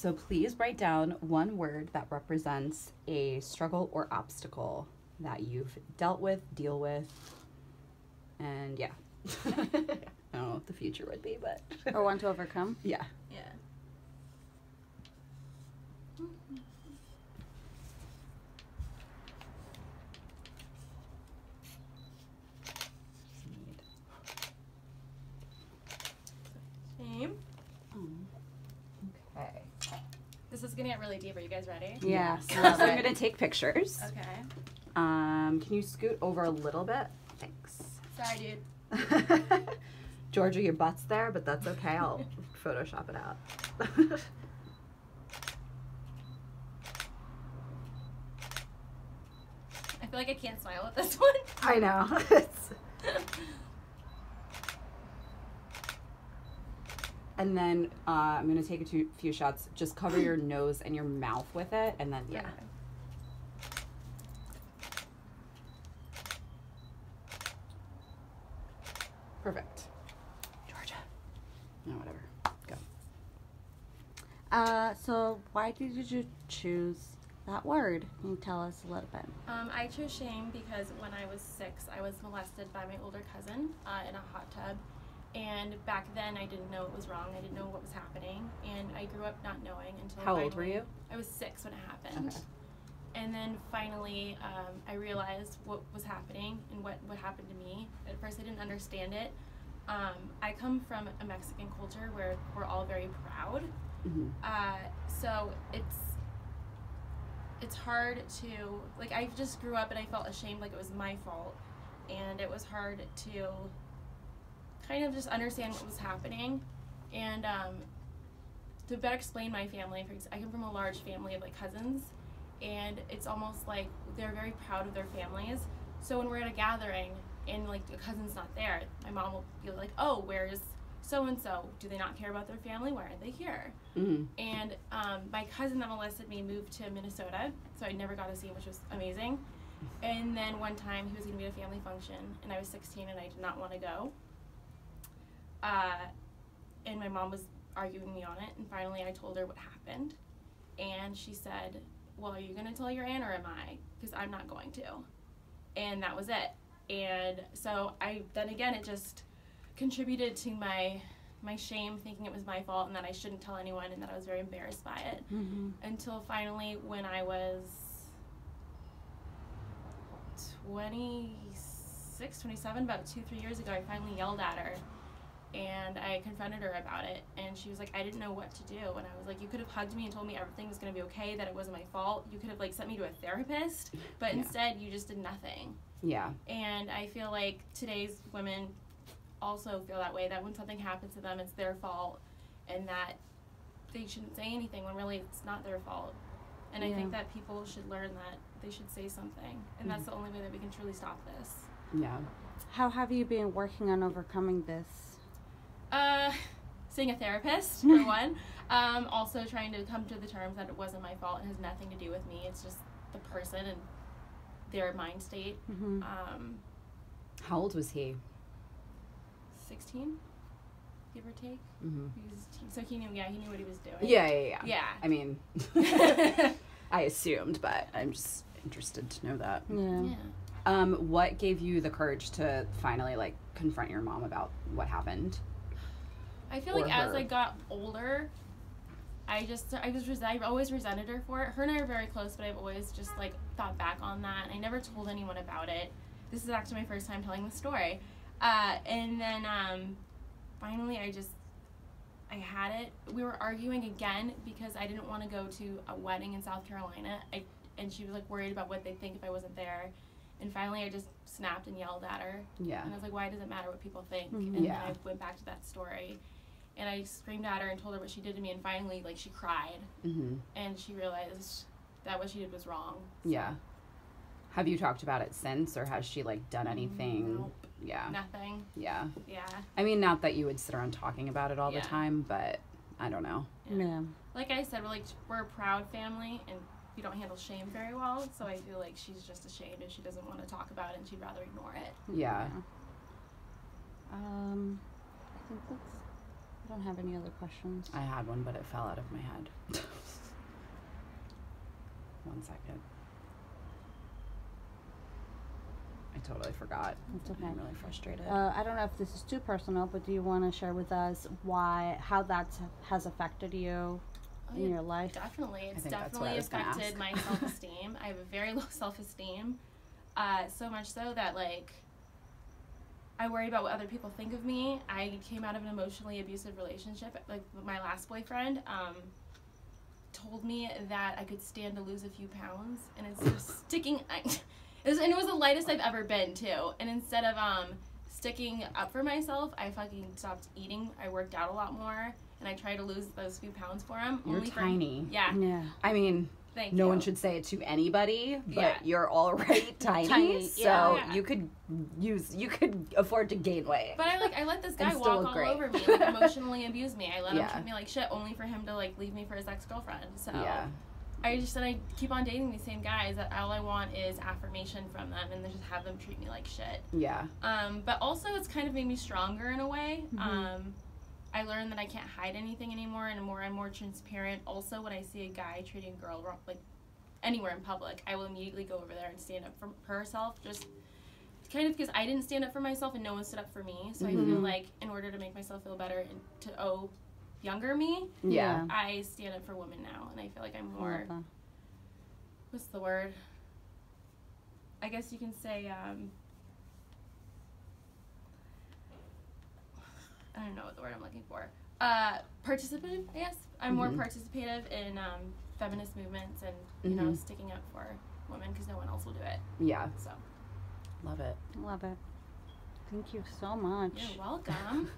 So please write down one word that represents a struggle or obstacle that you've dealt with, deal with, and yeah. I don't know what the future would be, but... Or want to overcome? Yeah. Yeah. Shame. Okay. This is gonna get really deep. Are you guys ready? Yeah. So I'm going to take pictures. Okay. Can you scoot over a little bit? Thanks. Sorry, dude. Georgia, your butt's there, but that's okay. I'll Photoshop it out. I feel like I can't smile with this one. I know. And then I'm going to take a few shots. Just cover your nose and your mouth with it, and then, yeah. Okay. Perfect. Georgia. No, whatever. Go. So why did you choose that word? Can you tell us a little bit? I chose shame because when I was 6, I was molested by my older cousin in a hot tub. And back then, I didn't know it was wrong. I didn't know what was happening. And I grew up not knowing until How old were you? I was 6 when it happened. Okay. And then finally, I realized what was happening and what happened to me. At first, I didn't understand it. I come from a Mexican culture where we're all very proud. Mm-hmm. So it's hard to, like, I just grew up and I felt ashamed, like it was my fault. And it was hard to kind of just understand what was happening. And to better explain my family, I come from a large family of like cousins, and it's almost like they're very proud of their families. So when we're at a gathering and like a cousin's not there, my mom will be like, oh, where's so-and-so? Do they not care about their family? Why aren't they here? Mm-hmm. And my cousin that molested me moved to Minnesota, so I never got to see him, which was amazing. And then one time he was going to be at a family function, and I was 16 and I did not want to go. And my mom was arguing me on it, and finally I told her what happened. And she said, well, are you going to tell your aunt or am I? Because I'm not going to. And that was it. And so then again, it just contributed to my shame, thinking it was my fault and that I shouldn't tell anyone and that I was very embarrassed by it. Mm-hmm. Until finally, when I was 26, 27, about 2-3 years ago, I finally yelled at her. And I confronted her about it, and she was like, I didn't know what to do. And I was like, you could have hugged me and told me everything was going to be okay, that it wasn't my fault. You could have, like, sent me to a therapist, but instead you just did nothing. Yeah. And I feel like today's women also feel that way, that when something happens to them, it's their fault, and that they shouldn't say anything when really it's not their fault. And I think that people should learn that they should say something, and that's the only way that we can truly stop this. Yeah. How have you been working on overcoming this? Seeing a therapist, for one. Also trying to come to the terms that it wasn't my fault. It has nothing to do with me. It's just the person and their mind state. Mm-hmm. How old was he? 16, give or take. Mm-hmm. So he knew what he was doing. Yeah. I mean, I assumed, but I'm just interested to know that. Yeah. What gave you the courage to finally, like, confront your mom about what happened? I feel like as I got older, I always resented her for it. Her and I are very close, but I've always just, like, thought back on that. I never told anyone about it. This is actually my first time telling the story. And then, finally I had it. We were arguing again because I didn't want to go to a wedding in South Carolina. And she was, like, worried about what they'd think if I wasn't there. And finally I just snapped and yelled at her. Yeah. And I was like, why does it matter what people think? Mm-hmm. And then I went back to that story. And I screamed at her and told her what she did to me, and finally, like, she cried. Mm-hmm. And she realized that what she did was wrong. So. Yeah. Have you talked about it since, or has she, like, done anything? Nope. Yeah. Nothing. Yeah. Yeah. I mean, not that you would sit around talking about it all the time, but I don't know. Yeah. Like I said, we're a proud family, and we don't handle shame very well, so I feel like she's just ashamed and she doesn't want to talk about it and she'd rather ignore it. Yeah. I think I don't have any other questions. I had one, but it fell out of my head. 1 second. I totally forgot. It's okay. I'm really frustrated. I don't know if this is too personal, but do you want to share with us how that has affected you in your life? Definitely. It's I think that's what definitely I was gonna affected ask. my self-esteem. I have a very low self-esteem. So much so that, like, I worry about what other people think of me. I came out of an emotionally abusive relationship. Like, my last boyfriend told me that I could stand to lose a few pounds, and instead of sticking... and it was the lightest I've ever been, too. And instead of sticking up for myself, I fucking stopped eating. I worked out a lot more, and I tried to lose those few pounds for him. You're tiny. Yeah. I mean... No one should say it to anybody, but you're already tiny, so you could afford to gain weight. But I let this guy walk all over me, like emotionally abuse me. I let him treat me like shit, only for him to like leave me for his ex-girlfriend. So I just said I keep on dating these same guys. That all I want is affirmation from them, and then just have them treat me like shit. Yeah. But also it's kind of made me stronger in a way. I learned that I can't hide anything anymore, and I'm more transparent. Also, when I see a guy treating a girl wrong, like anywhere in public, I will immediately go over there and stand up for herself. Just kind of because I didn't stand up for myself and no one stood up for me. So I feel like in order to make myself feel better and to owe younger me, I stand up for women now, and I feel like I'm more. What's the word? I guess you can say. I don't know what the word I'm looking for. Participative, I guess. I'm more participative in feminist movements and, you know, sticking up for women because no one else will do it. Yeah. So. Love it. Love it. Thank you so much. You're welcome.